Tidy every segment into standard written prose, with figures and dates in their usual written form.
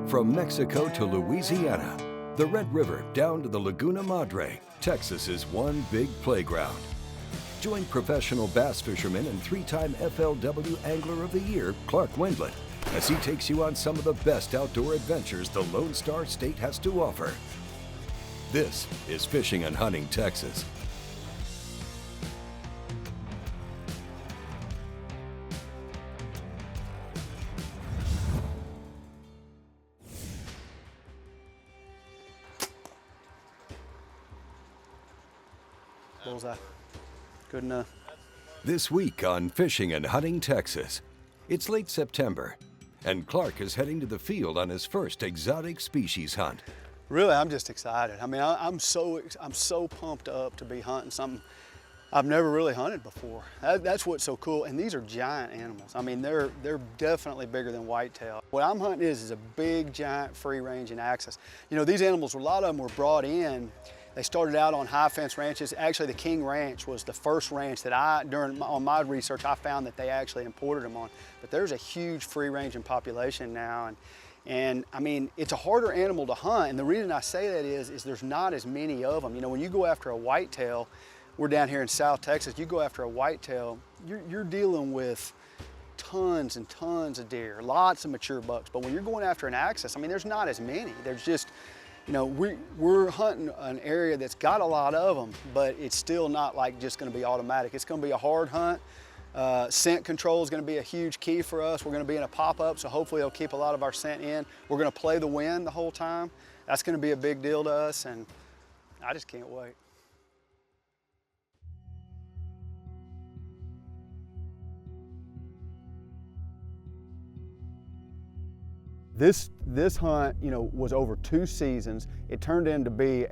From Mexico to Louisiana, the Red River down to the Laguna Madre, Texas is one big playground. Join professional bass fisherman and three-time FLW Angler of the Year, Clark Wendlandt, as he takes you on some of the best outdoor adventures the Lone Star State has to offer. This is Fishing and Hunting Texas. Bullseye. Good enough. This week on Fishing and Hunting Texas, it's late September, and Clark is heading to the field on his first exotic species hunt. Really, I'm just excited. I mean, I'm so pumped up to be hunting something I've never really hunted before. That's what's so cool. And these are giant animals. I mean, they're definitely bigger than whitetail. What I'm hunting is a big, giant, free-ranging axis. You know, these animals, a lot of them were brought in. They started out on high fence ranches. Actually, the King Ranch was the first ranch that on my research, I found that they actually imported them on. But there's a huge free-ranging population now. And I mean, it's a harder animal to hunt. And the reason I say that is there's not as many of them. You know, when you go after a whitetail, we're down here in South Texas, you go after a whitetail, you're dealing with tons and tons of deer, lots of mature bucks. But when you're going after an axis, I mean, there's not as many. There's just, you know, we're hunting an area that's got a lot of them, but it's still not like just gonna be automatic. It's gonna be a hard hunt. Scent control is gonna be a huge key for us. We're gonna be in a pop-up, so hopefully it'll keep a lot of our scent in. We're gonna play the wind the whole time. That's gonna be a big deal to us, and I just can't wait. This hunt, you know, was over 2 seasons. It turned into be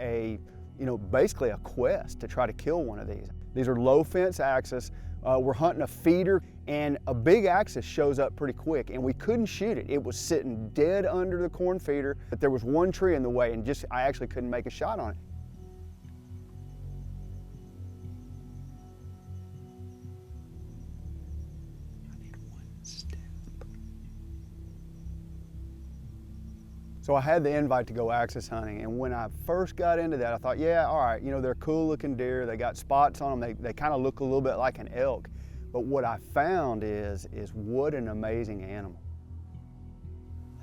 basically a quest to try to kill one of these. These are low fence axis. We're hunting a feeder, and a big axis shows up pretty quick, and we couldn't shoot it. It was sitting dead under the corn feeder, but there was one tree in the way, and I actually couldn't make a shot on it. So I had the invite to go axis hunting, and when I first got into that, I thought, yeah, all right, you know, they're cool looking deer, they got spots on them, they kind of look a little bit like an elk. But what I found is what an amazing animal.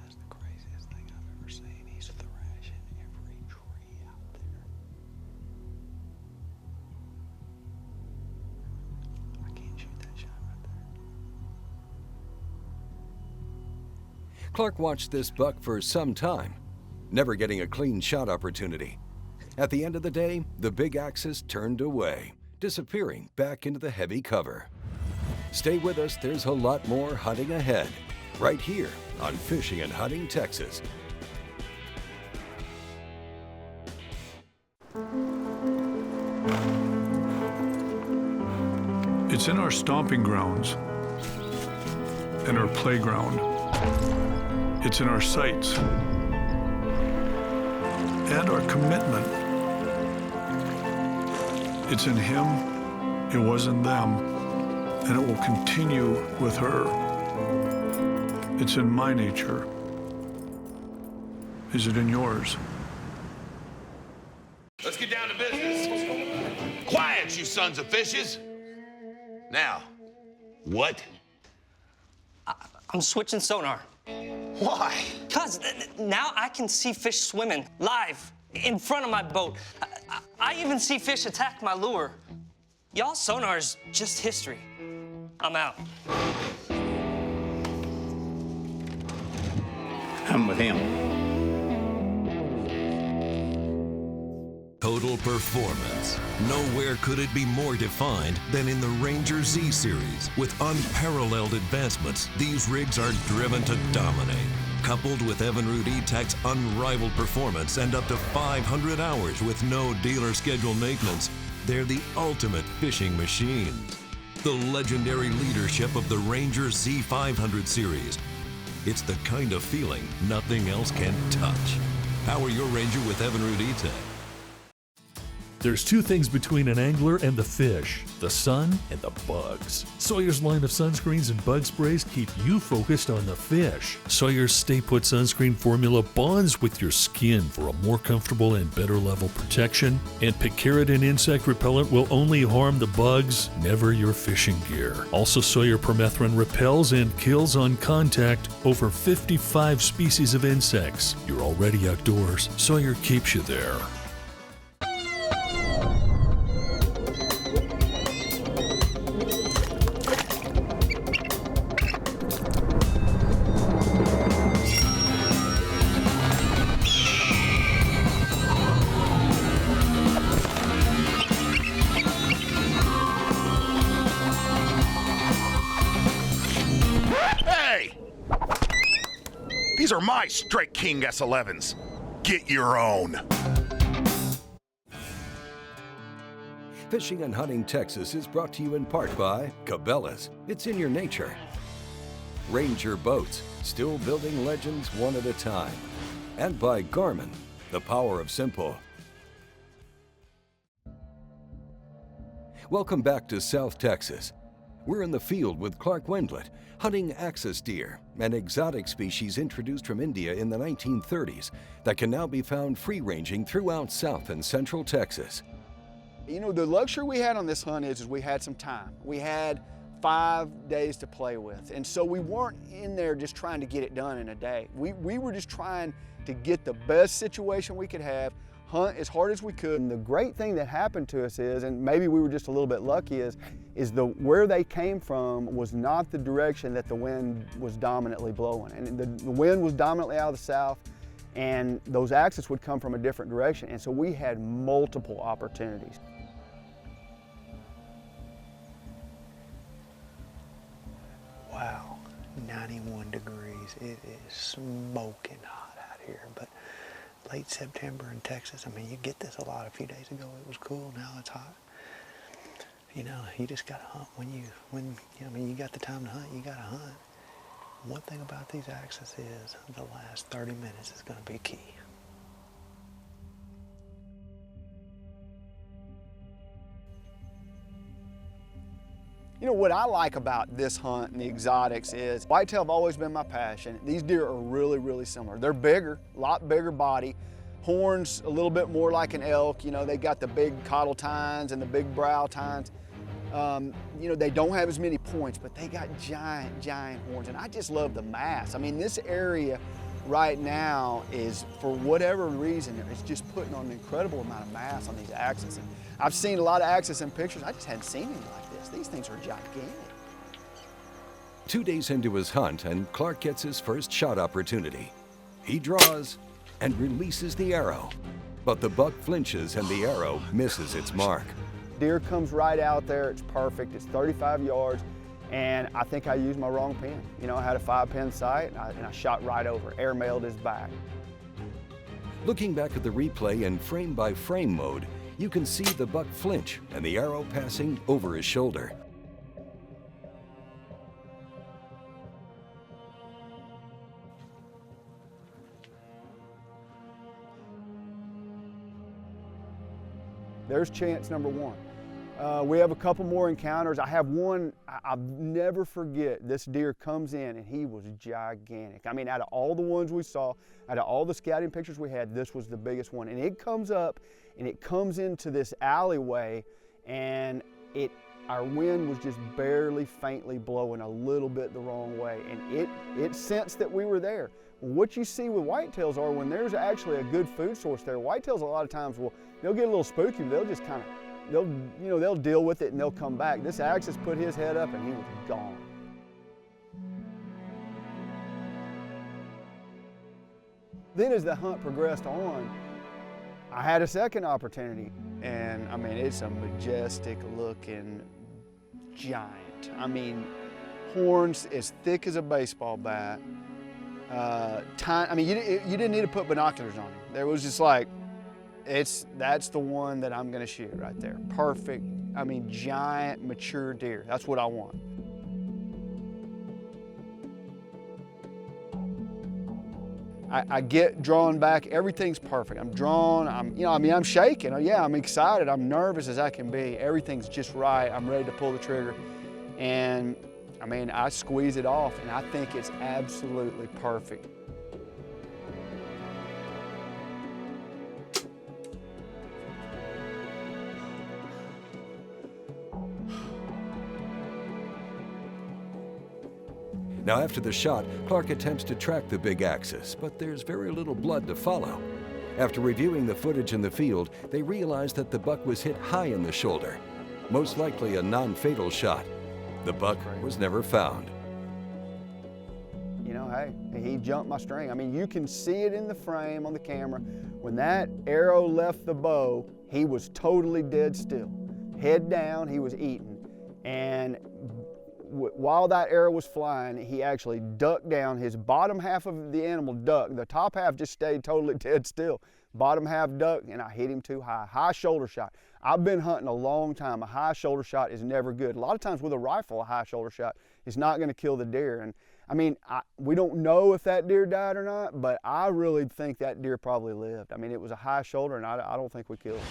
That's the craziest thing I've ever seen. He's thrashing every tree out there. I can't shoot that shot right there. Clark watched this buck for some time, never getting a clean shot opportunity. At the end of the day, the big axis turned away, disappearing back into the heavy cover. Stay with us, there's a lot more hunting ahead, right here on Fishing and Hunting Texas. It's in our stomping grounds and our playground. It's in our sights and our commitment. It's in him, it was in them, and it will continue with her. It's in my nature. Is it in yours? Let's get down to business. Quiet, you sons of fishes. Now, what? I'm switching sonar. Why? Cause now I can see fish swimming live in front of my boat. I even see fish attack my lure. Y'all sonar's just history. I'm out. I'm with him. Total performance. Nowhere could it be more defined than in the Ranger Z series. With unparalleled advancements, these rigs are driven to dominate. Coupled with Evinrude E-Tech's unrivaled performance and up to 500 hours with no dealer scheduled maintenance, they're the ultimate fishing machines. The legendary leadership of the Ranger Z500 series. It's the kind of feeling nothing else can touch. Power your Ranger with Evinrude E-Tech. There's two things between an angler and the fish, the sun and the bugs. Sawyer's line of sunscreens and bug sprays keep you focused on the fish. Sawyer's Stay Put sunscreen formula bonds with your skin for a more comfortable and better level protection. And picaridin insect repellent will only harm the bugs, never your fishing gear. Also, Sawyer permethrin repels and kills on contact over 55 species of insects. You're already outdoors. Sawyer keeps you there. These are my Strike King S11s. Get your own. Fishing and Hunting Texas is brought to you in part by Cabela's. It's in your nature. Ranger Boats, still building legends one at a time. And by GARMIN, the power of simple. Welcome back to South Texas. We're in the field with Clark Wendlandt, hunting axis deer, an exotic species introduced from India in the 1930s that can now be found free-ranging throughout South and Central Texas. You know, the luxury we had on this hunt is we had some time. We had 5 days to play with. And so we weren't in there just trying to get it done in a day. We were just trying to get the best situation we could have, hunt as hard as we could. And the great thing that happened to us is, and maybe we were just a little bit lucky, is where they came from was not the direction that the wind was dominantly blowing. And the wind was dominantly out of the south, and those axis would come from a different direction. And so we had multiple opportunities. Wow, 91 degrees. It is smoking hot out here, but late September in Texas, I mean, you get this a lot. A few days ago it was cool, now it's hot. You know, you just gotta hunt when you got the time to hunt, you gotta hunt. One thing about these axes is the last 30 minutes is gonna be key. You know, what I like about this hunt and the exotics is whitetail have always been my passion. These deer are really, really similar. They're bigger, a lot bigger body. Horns a little bit more like an elk. You know, they got the big caudal tines and the big brow tines. You know, they don't have as many points, but they got giant, giant horns. And I just love the mass. I mean, this area right now is, for whatever reason, it's just putting on an incredible amount of mass on these axes. And I've seen a lot of axes in pictures. I just hadn't seen anything like this. These things are gigantic. 2 days into his hunt, and Clark gets his first shot opportunity. He draws and releases the arrow, but the buck flinches and the arrow misses its mark. Deer comes right out there, it's perfect, it's 35 yards, and I think I used my wrong pin. You know, I had a 5-pin sight, and I shot right over, airmailed his back. Looking back at the replay in frame-by-frame mode, you can see the buck flinch and the arrow passing over his shoulder. There's chance number one. We have a couple more encounters. I have one, I'll never forget, this deer comes in and he was gigantic. I mean, out of all the ones we saw, out of all the scouting pictures we had, this was the biggest one. And it comes up and it comes into this alleyway, and our wind was just barely faintly blowing a little bit the wrong way. And it sensed that we were there. What you see with whitetails are when there's actually a good food source there, whitetails a lot of times they'll get a little spooky, but they'll just kind of, they'll deal with it and they'll come back. This axis put his head up and he was gone. Then as the hunt progressed on, I had a second opportunity, and I mean, it's a majestic looking giant. I mean, horns as thick as a baseball bat. I mean, you didn't need to put binoculars on him. There was just like, that's the one that I'm gonna shoot right there. Perfect, I mean, giant, mature deer. That's what I want. I get drawn back, everything's perfect. I'm drawn, I'm shaking. Yeah, I'm excited, I'm nervous as I can be. Everything's just right, I'm ready to pull the trigger. And I squeeze it off and I think it's absolutely perfect. Now after the shot, Clark attempts to track the big axis, but there's very little blood to follow. After reviewing the footage in the field, they realize that the buck was hit high in the shoulder, most likely a non-fatal shot. The buck was never found. Hey, he jumped my string. You can see it in the frame on the camera. When that arrow left the bow, he was totally dead still. Head down, he was eating. And while that arrow was flying, he actually ducked down. His bottom half of the animal ducked. The top half just stayed totally dead still. Bottom half ducked, and I hit him too high. High shoulder shot. I've been hunting a long time. A high shoulder shot is never good. A lot of times with a rifle, a high shoulder shot is not going to kill the deer. And we don't know if that deer died or not, but I really think that deer probably lived. It was a high shoulder, and I don't think we killed him.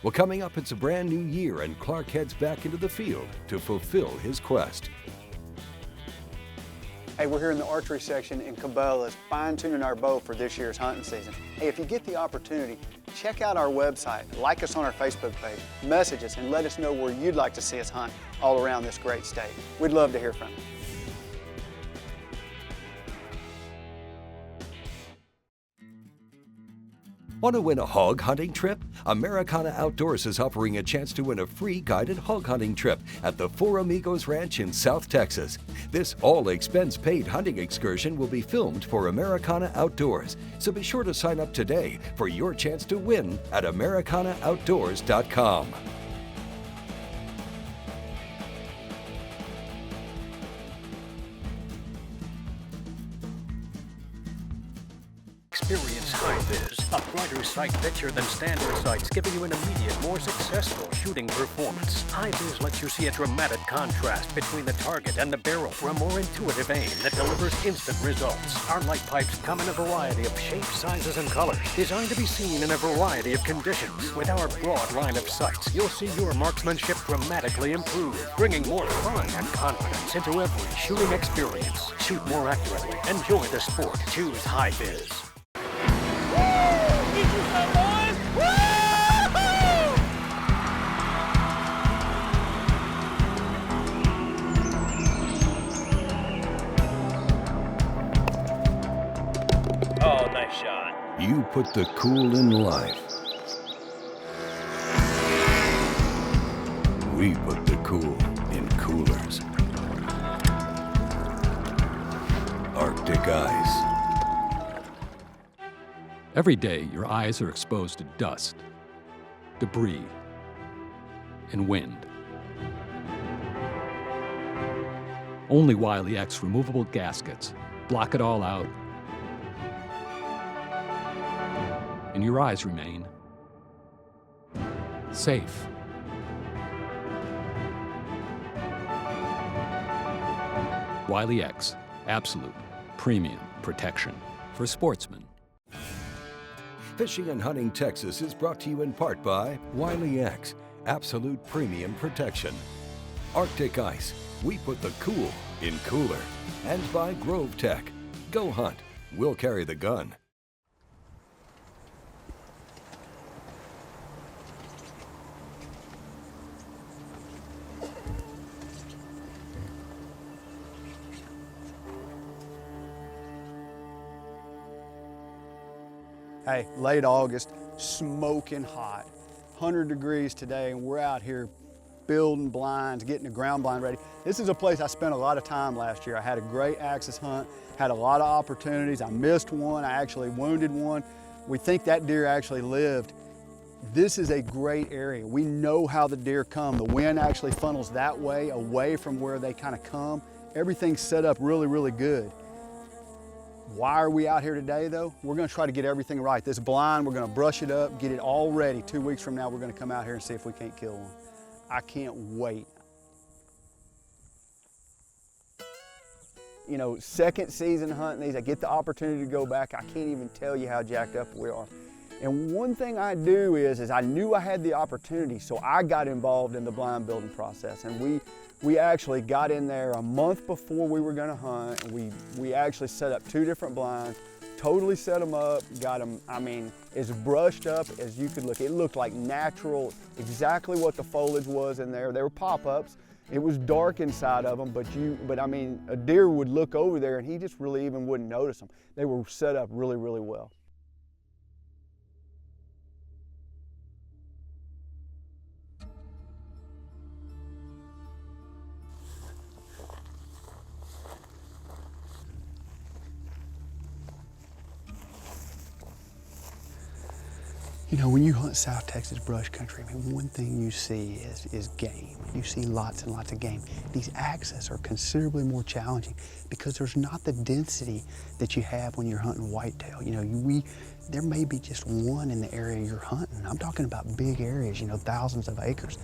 Well, coming up, it's a brand new year, and Clark heads back into the field to fulfill his quest. Hey, we're here in the archery section in Cabela's, fine-tuning our bow for this year's hunting season. Hey, if you get the opportunity, check out our website, like us on our Facebook page, message us, and let us know where you'd like to see us hunt all around this great state. We'd love to hear from you. Want to win a hog hunting trip? Americana Outdoors is offering a chance to win a free guided hog hunting trip at the Four Amigos Ranch in South Texas. This all-expense-paid hunting excursion will be filmed for Americana Outdoors, so be sure to sign up today for your chance to win at americanaaoutdoors.com. Experience High-Vis, a brighter sight picture than standard sights, giving you an immediate, more successful shooting performance. High-Vis lets you see a dramatic contrast between the target and the barrel for a more intuitive aim that delivers instant results. Our light pipes come in a variety of shapes, sizes, and colors, designed to be seen in a variety of conditions. With our broad line of sights, you'll see your marksmanship dramatically improve, bringing more fun and confidence into every shooting experience. Shoot more accurately. Enjoy the sport. Choose High-Vis. Oh, nice shot. You put the cool in life. We put the cool in coolers. Arctic ice. Every day, your eyes are exposed to dust, debris, and wind. Only Wiley X removable gaskets block it all out, and your eyes remain safe. Wiley X, absolute premium protection for sportsmen. Fishing and Hunting Texas is brought to you in part by Wiley X, absolute premium protection. Arctic Ice, we put the cool in cooler. And by Grove Tech, go hunt, we'll carry the gun. Hey, late August, smoking hot, 100 degrees today, and we're out here building blinds, getting the ground blind ready. This is a place I spent a lot of time last year. I had a great axis hunt, had a lot of opportunities. I missed one, I actually wounded one. We think that deer actually lived. This is a great area. We know how the deer come. The wind actually funnels that way, away from where they kind of come. Everything's set up really, really good. Why are we out here today though? We're gonna try to get everything right. This blind, we're gonna brush it up, get it all ready. 2 weeks from now, we're gonna come out here and see if we can't kill one. I can't wait. you know, second season hunting these. I get the opportunity to go back. I can't even tell you how jacked up we are. And one thing I do is I knew I had the opportunity, so I got involved in the blind building process. And we actually got in there a month before we were gonna hunt. We actually set up 2 different blinds, totally set them up, got them, I mean, as brushed up as you could look. It looked like natural, exactly what the foliage was in there. They were pop-ups. It was dark inside of them, but I mean, a deer would look over there and he just really even wouldn't notice them. They were set up really, really well. You know, when you hunt South Texas brush country, I mean, one thing you see is game. You see lots and lots of game. These access are considerably more challenging because there's not the density that you have when you're hunting whitetail. You know, there may be just one in the area you're hunting. I'm talking about big areas, you know, thousands of acres.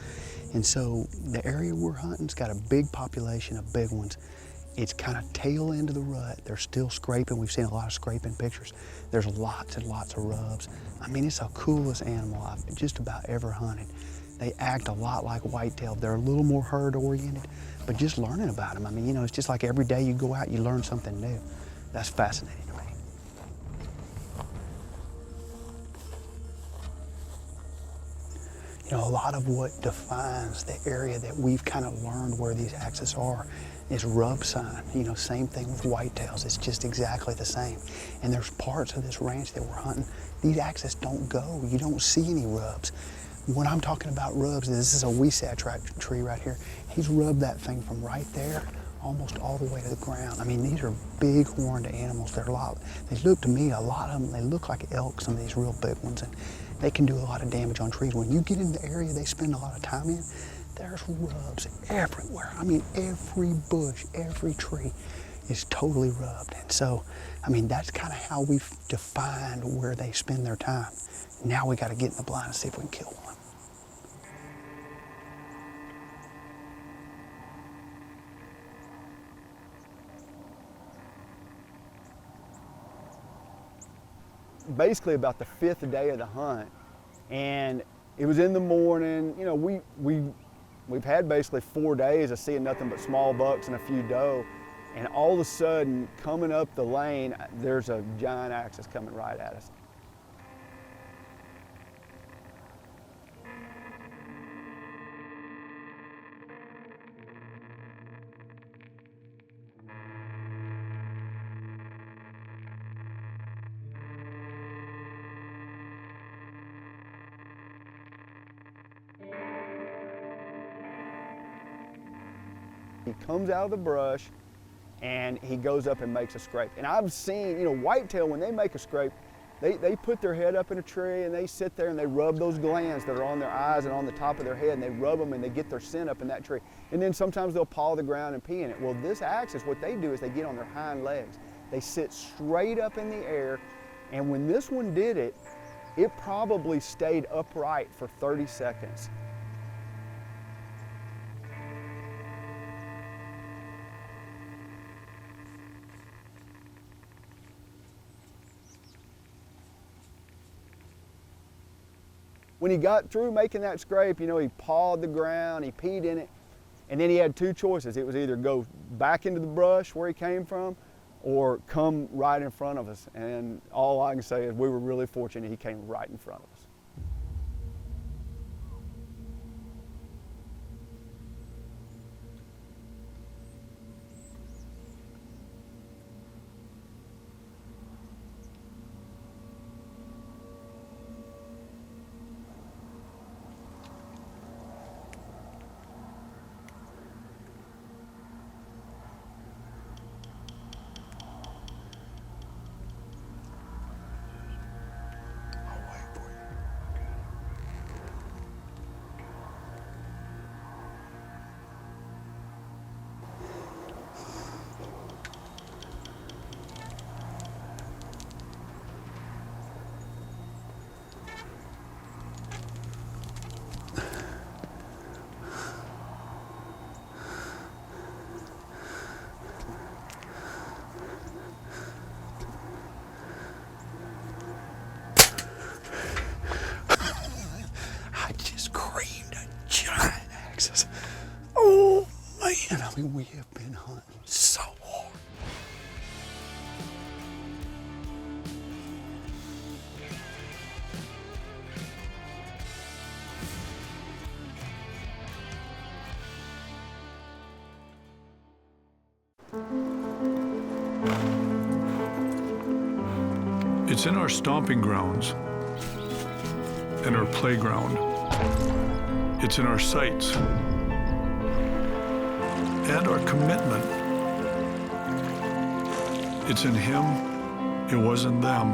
And so the area we're hunting's got a big population of big ones. It's kind of tail end of the rut. They're still scraping. We've seen a lot of scraping pictures. There's lots and lots of rubs. I mean, it's the coolest animal I've just about ever hunted. They act a lot like whitetail. They're a little more herd oriented, but just learning about them. I mean, you know, it's just like every day you go out, you learn something new. That's fascinating to me. You know, a lot of what defines the area that we've kind of learned where these axes are is rub sign. You know, same thing with whitetails. It's just exactly the same. And there's parts of this ranch that we're hunting, these axes don't go. You don't see any rubs. When I'm talking about rubs, this is a weesat tree right here. He's rubbed that thing from right there almost all the way to the ground. I mean, these are big horned animals. They look to me, a lot of them, they look like elk, some of these real big ones, and they can do a lot of damage on trees. When you get in the area they spend a lot of time in, there's rubs everywhere. I mean, every bush, every tree is totally rubbed. And so, I mean, that's kind of how we've defined where they spend their time. Now we got to get in the blind and see if we can kill one. Basically about the 5th day of the hunt, and it was in the morning. You know, we've had basically 4 days of seeing nothing but small bucks and a few doe, and all of a sudden, coming up the lane, there's a giant axis coming right at us. He comes out of the brush and he goes up and makes a scrape. And I've seen, you know, whitetail, when they make a scrape, they put their head up in a tree and they sit there and they rub those glands that are on their eyes and on the top of their head, and they rub them and they get their scent up in that tree. And then sometimes they'll paw the ground and pee in it. Well, this axis, what they do is they get on their hind legs. They sit straight up in the air, and when this one did it, it probably stayed upright for 30 seconds. When he got through making that scrape, you know, he pawed the ground, he peed in it, and then he had 2 choices. It was either go back into the brush where he came from or come right in front of us. And all I can say is we were really fortunate he came right in front of us. believe we have been hunting so hard. It's in our stomping grounds and our playground. It's in our sights and our commitment. It's in him, it was in them,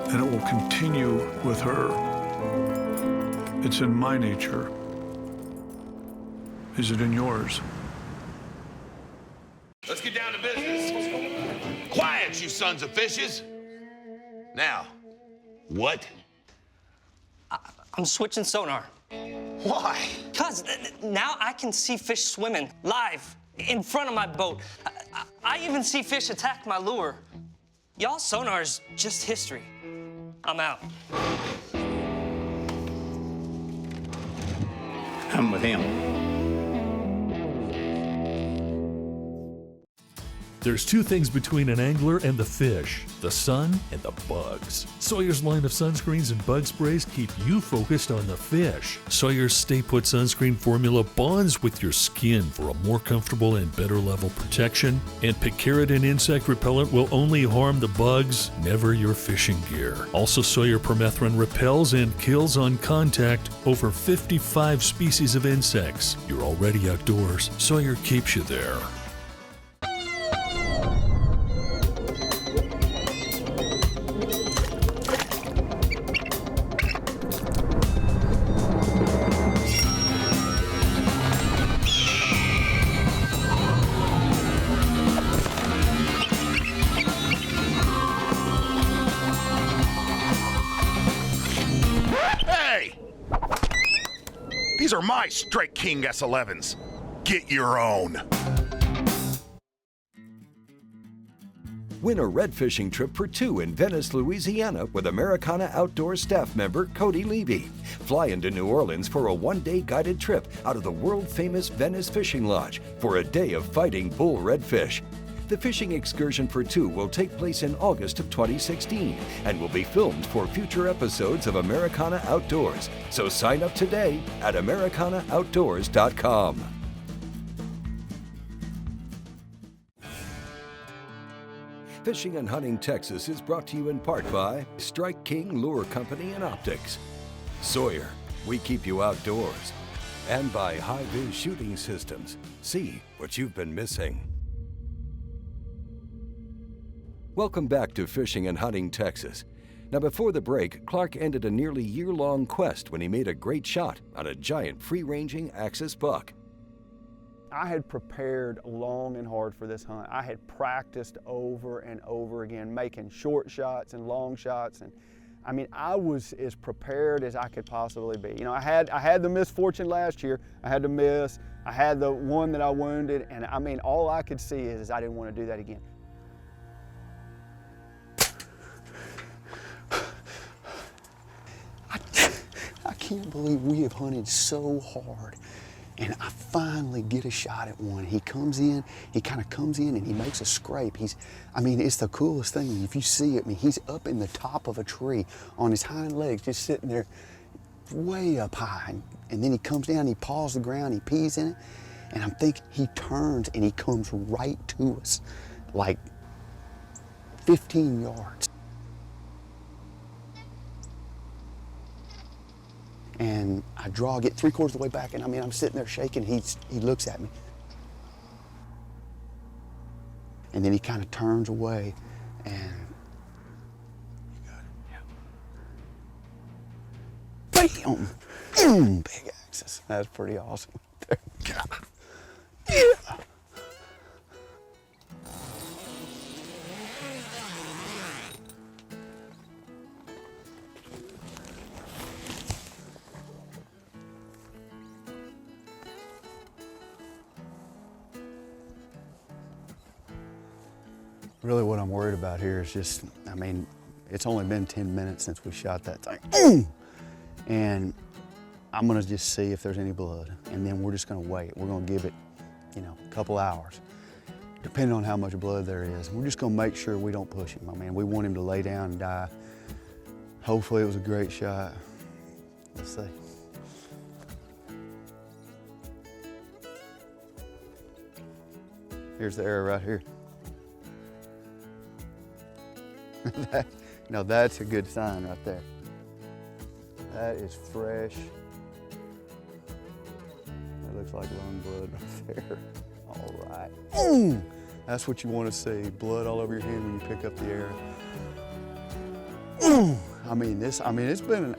and it will continue with her. It's in my nature. Is it in yours? Let's get down to business. Quiet, you sons of fishes. Now, what? I'm switching sonar. Why? Cause now I can see fish swimming live in front of my boat. I even see fish attack my lure. Y'all sonar's just history. I'm out. I'm with him. There's two things between an angler and the fish, the sun and the bugs. Sawyer's line of sunscreens and bug sprays keep you focused on the fish. Sawyer's Stay Put sunscreen formula bonds with your skin for a more comfortable and better level protection. And picaridin insect repellent will only harm the bugs, never your fishing gear. Also, Sawyer permethrin repels and kills on contact over 55 species of insects. You're already outdoors. Sawyer keeps you there. These are my Strike King S11s. Get your own. Win a red fishing trip for two in Venice, Louisiana with Americana Outdoors staff member Cody Levy. Fly into New Orleans for a one-day guided trip out of the world-famous Venice Fishing Lodge for a day of fighting bull redfish. The fishing excursion for two will take place in August of 2016 and will be filmed for future episodes of Americana Outdoors. So sign up today at AmericanaOutdoors.com. Fishing and Hunting Texas is brought to you in part by Strike King Lure Company and Optics, Sawyer, we keep you outdoors, and by High-Vis Shooting Systems. See what you've been missing. Welcome back to Fishing and Hunting Texas. Now, before the break, Clark ended a nearly year-long quest when he made a great shot on a giant free-ranging axis buck. I had prepared long and hard for this hunt. I had practiced over and over again, making short shots and long shots, and I mean, I was as prepared as I could possibly be. You know, I had the misfortune last year. I had to miss. I had the one that I wounded, and I mean, all I could see is I didn't want to do that again. I can't believe we have hunted so hard, and I finally get a shot at one. He comes in, he kind of comes in and he makes a scrape. I mean, it's the coolest thing. If you see it, I mean, he's up in the top of a tree on his hind legs, just sitting there way up high. And then he comes down, he paws the ground, he pees in it, and I'm thinking he turns and he comes right to us, like 15 yards. And I get 3/4 of the way back, and I mean, I'm sitting there shaking. He looks at me. And then he kind of turns away, and you got it. Yeah. Bam! Boom! Big axis. That's pretty awesome. Yeah. Really what I'm worried about here is just, I mean, it's only been 10 minutes since we shot that thing. And I'm gonna just see if there's any blood. And then we're just gonna wait. We're gonna give it you know, a couple hours, depending on how much blood there is. We're just gonna make sure we don't push him. I mean, we want him to lay down and die. Hopefully it was a great shot. Let's see. Here's the arrow right here. Now that's a good sign right there. That is fresh. That looks like lung blood right there. All right. Boom! That's what you want to see. Blood all over your hand when you pick up the arrow. Boom! I mean, it's been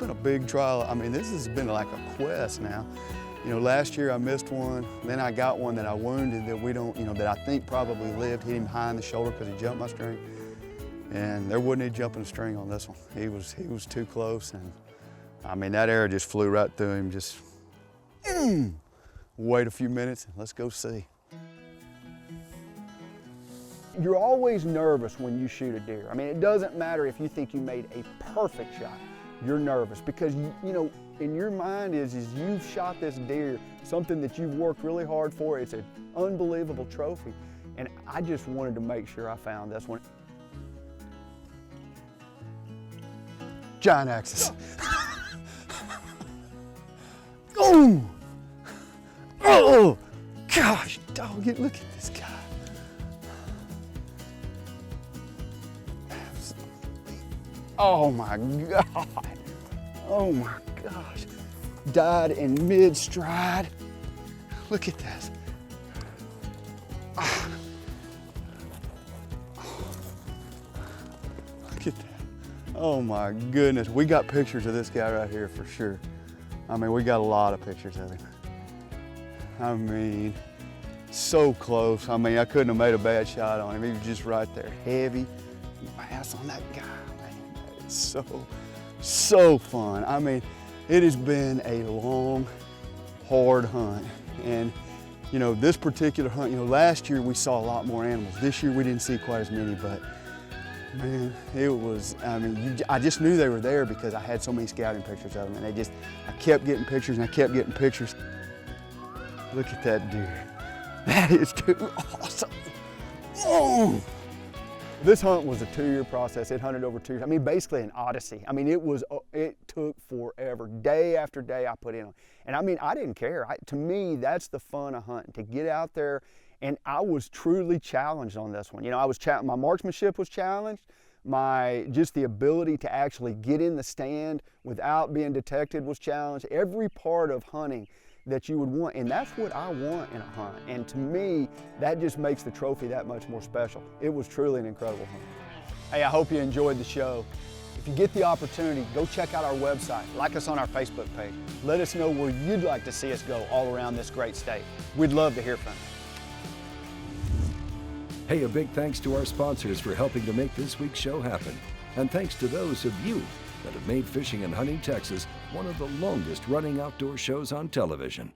a big trial. I mean, this has been like a quest now. You know, last year I missed one. Then I got one that I wounded that we don't, you know, that I think probably lived. Hit him high in the shoulder because he jumped my string. And there wasn't any jumping the string on this one. He was too close, and I mean, that arrow just flew right through him. Just wait a few minutes and let's go see. You're always nervous when you shoot a deer. I mean, it doesn't matter if you think you made a perfect shot. You're nervous because you know, in your mind is you've shot this deer, something that you've worked really hard for. It's an unbelievable trophy, and I just wanted to make sure I found this one. Giant axis. Oh! Oh! Gosh, dog, look at this guy. Oh my God. Oh my gosh. Died in mid-stride. Look at this. Look at that. Oh my goodness. We got pictures of this guy right here for sure. I mean, we got a lot of pictures of him. I mean, so close. I mean, I couldn't have made a bad shot on him. He was just right there. Heavy mass on that guy. Man, that is so fun. I mean, it has been a long, hard hunt. And, you know, this particular hunt, you know, last year we saw a lot more animals. This year we didn't see quite as many, but man, it was, I mean, I just knew they were there because I had so many scouting pictures of them, and I kept getting pictures and I kept getting pictures. Look at that deer. That is too awesome. Oh! This hunt was a 2-year process. It hunted over 2 years. I mean, basically an odyssey. I mean, it took forever. Day after day I put in on. And I mean, I didn't care. To me, that's the fun of hunting, to get out there. And I was truly challenged on this one. You know, my marksmanship was challenged. Just the ability to actually get in the stand without being detected was challenged. Every part of hunting that you would want, and that's what I want in a hunt. And to me, that just makes the trophy that much more special. It was truly an incredible hunt. Hey, I hope you enjoyed the show. If you get the opportunity, go check out our website, like us on our Facebook page. Let us know where you'd like to see us go all around this great state. We'd love to hear from you. Hey, a big thanks to our sponsors for helping to make this week's show happen. And thanks to those of you that have made Fishing and Hunting Texas one of the longest running outdoor shows on television.